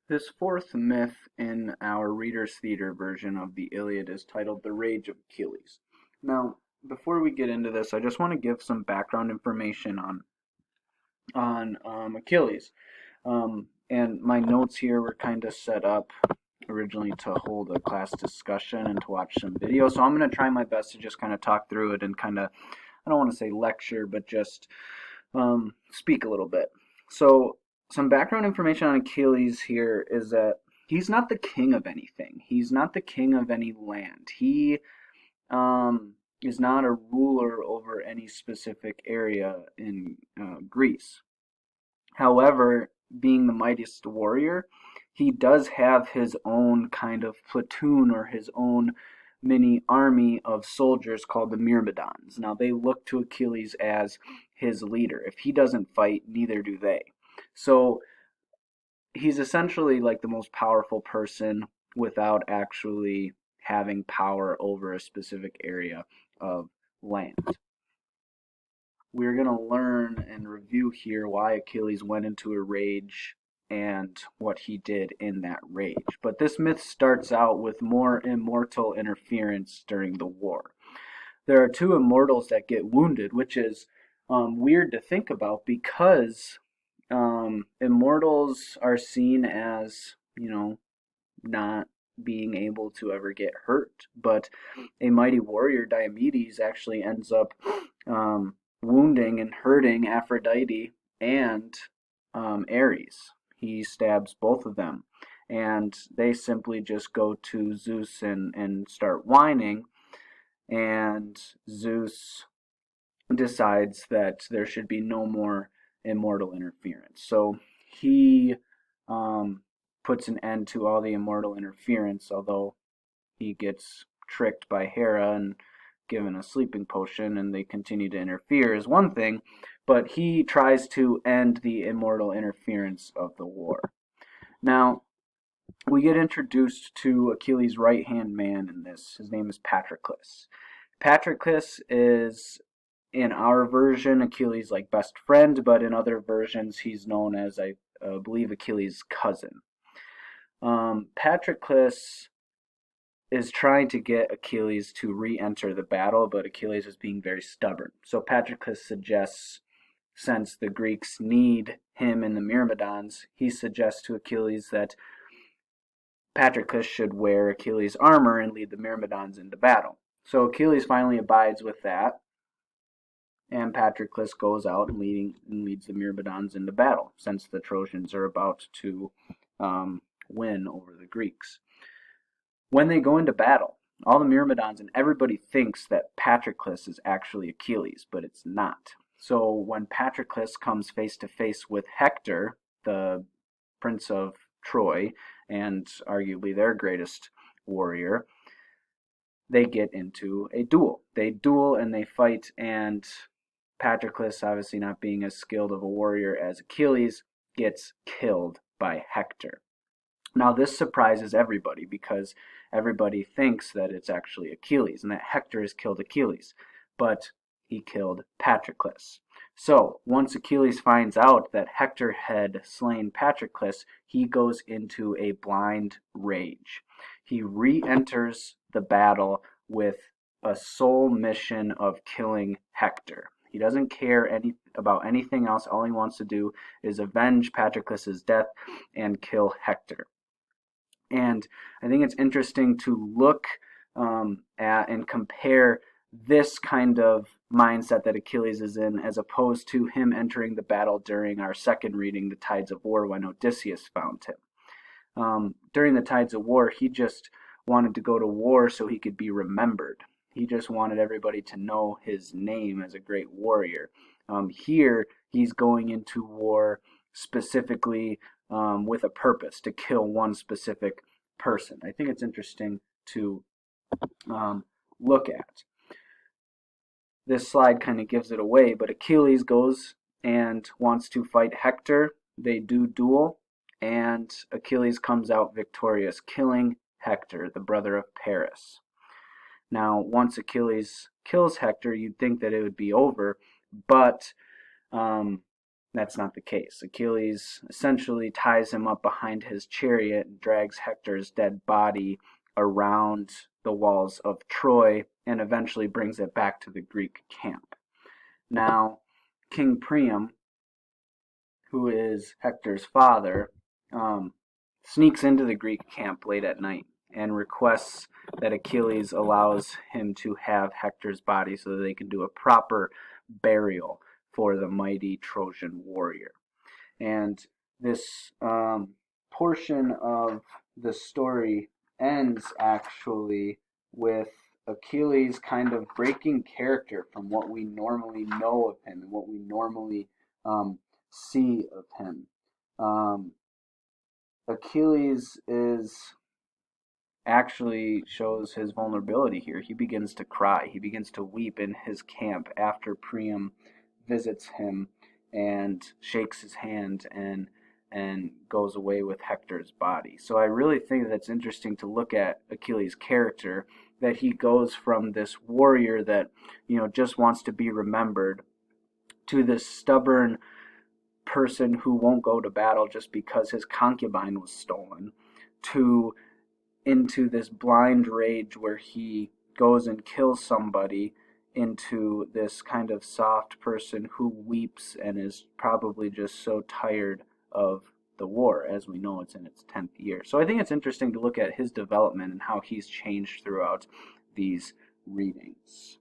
This fourth myth in our Reader's Theater version of the Iliad is titled The Rage of Achilles. Now, before we get into this, I just want to give some background information on Achilles. And my notes here were kind of set up originally to hold a class discussion and to watch some videos. So I'm going to try my best to just kind of talk through it and kind of, I don't want to say lecture, but just speak a little bit. So some background information on Achilles here is that he's not the king of anything. He's not the king of any land. He is not a ruler over any specific area in Greece. However, being the mightiest warrior, he does have his own kind of platoon or his own mini army of soldiers called the Myrmidons. Now, they look to Achilles as his leader. If he doesn't fight, neither do they. So, he's essentially like the most powerful person without actually having power over a specific area of land. We're going to learn and review here why Achilles went into a rage and what he did in that rage. But this myth starts out with more immortal interference during the war. There are two immortals that get wounded, which is weird to think about because immortals are seen as, not being able to ever get hurt. But a mighty warrior, Diomedes, actually ends up wounding and hurting Aphrodite and Ares. He stabs both of them. And they simply just go to Zeus and start whining. And Zeus decides that there should be no more immortal interference. So he puts an end to all the immortal interference, although he gets tricked by Hera and given a sleeping potion and they continue to interfere is one thing, but he tries to end the immortal interference of the war. Now, we get introduced to Achilles' right-hand man in this. His name is Patroclus. Patroclus is, in our version, Achilles' like best friend, but in other versions he's known as, I believe, Achilles' cousin. Patroclus is trying to get Achilles to re-enter the battle, but Achilles is being very stubborn. So Patroclus suggests, since the Greeks need him and the Myrmidons, he suggests to Achilles that Patroclus should wear Achilles' armor and lead the Myrmidons into battle. So Achilles finally abides with that, and Patroclus goes out and leads the Myrmidons into battle, since the Trojans are about to win over the Greeks. When they go into battle, all the Myrmidons and everybody thinks that Patroclus is actually Achilles, but it's not. So when Patroclus comes face to face with Hector, the prince of Troy, and arguably their greatest warrior, they get into a duel. They duel and they fight, and Patroclus, obviously not being as skilled of a warrior as Achilles, gets killed by Hector. Now, this surprises everybody because everybody thinks that it's actually Achilles and that Hector has killed Achilles, but he killed Patroclus. So, once Achilles finds out that Hector had slain Patroclus, he goes into a blind rage. He re-enters the battle with a sole mission of killing Hector. He doesn't care about anything else. All he wants to do is avenge Patroclus's death and kill Hector. And I think it's interesting to look at and compare this kind of mindset that Achilles is in as opposed to him entering the battle during our second reading, The Tides of War, when Odysseus found him. During the Tides of War, he just wanted to go to war so he could be remembered. He just wanted everybody to know his name as a great warrior. Here, he's going into war specifically with a purpose, to kill one specific person. I think it's interesting to look at. This slide kind of gives it away, but Achilles goes and wants to fight Hector. They do duel, and Achilles comes out victorious, killing Hector, the brother of Paris. Now, once Achilles kills Hector, you'd think that it would be over, but that's not the case. Achilles essentially ties him up behind his chariot and drags Hector's dead body around the walls of Troy and eventually brings it back to the Greek camp. Now, King Priam, who is Hector's father, sneaks into the Greek camp late at night and requests that Achilles allows him to have Hector's body so that they can do a proper burial for the mighty Trojan warrior. And this portion of the story ends actually with Achilles kind of breaking character from what we normally know of him and what we normally see of him. Achilles is actually shows his vulnerability here. He begins to cry. He begins to weep in his camp after Priam visits him and shakes his hand and goes away with Hector's body. So I really think that's interesting to look at Achilles' character, that he goes from this warrior that, just wants to be remembered to this stubborn person who won't go to battle just because his concubine was stolen, to into this blind rage where he goes and kills somebody, into this kind of soft person who weeps and is probably just so tired of the war. As we know, it's in its 10th year. So I think it's interesting to look at his development and how he's changed throughout these readings.